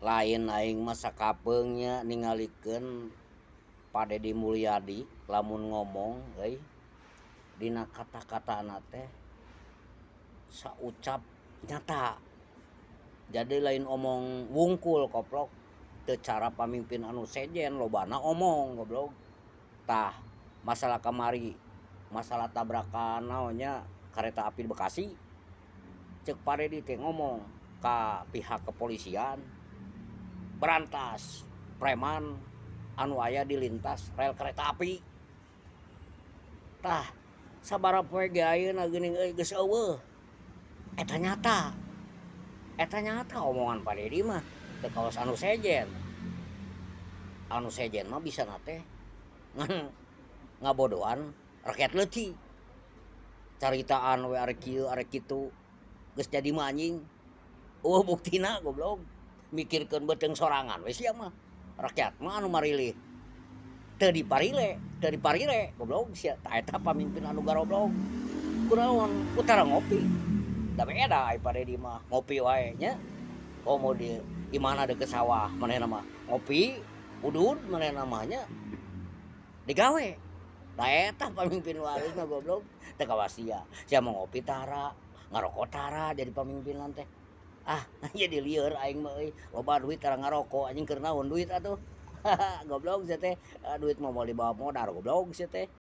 lain aing mah sakapeungnya ningalikeun Pak Deddy Mulyadi lamun ngomong dina kata-katana teh saucap nyata. Jadi lain omong wungkul koplok teu cara pamimpin anu sejen lobana omong goblok. Tah masalah kamari masalah tabrakan naonnya kereta api di Bekasi cek Pak Deddy teh ngomong ka pihak kepolisian berantas preman anu aya di lintas rel kereta api. Tah sabaraha poe ge ayeuna geuning geus eueuh. Eta nyata omongan Pak Deddy mah teu kaos anu sejen. Anu sejen mah bisa teh ngan ngabodohan rakyat leutik. Caritaan we arek kieu arek kitu geus jadi manjing. Buktina goblok. Mikirkeun beuteung sorangan we sia mah. Rakyat mah anu marilih teu diparire goblok sia tah eta pamimpin anu garoblok. Kunaon utara ngopi. Da beda ai Pak Deddy mah ngopi wae nya. Komo di mana deket sawah manehna mah ngopi udud manehna mah nya digawe. Tah eta pamimpin warisna goblok teu kawas sia. Sia mah ngopi tara, ngarokok tara jadi pamimpinan teh. Jadi lieur aing mah euy. Loba duit tara ngarokok anjing keur naon duit atuh. Goblok sia teh. Duit mah moal dibawa modar goblok sia teh.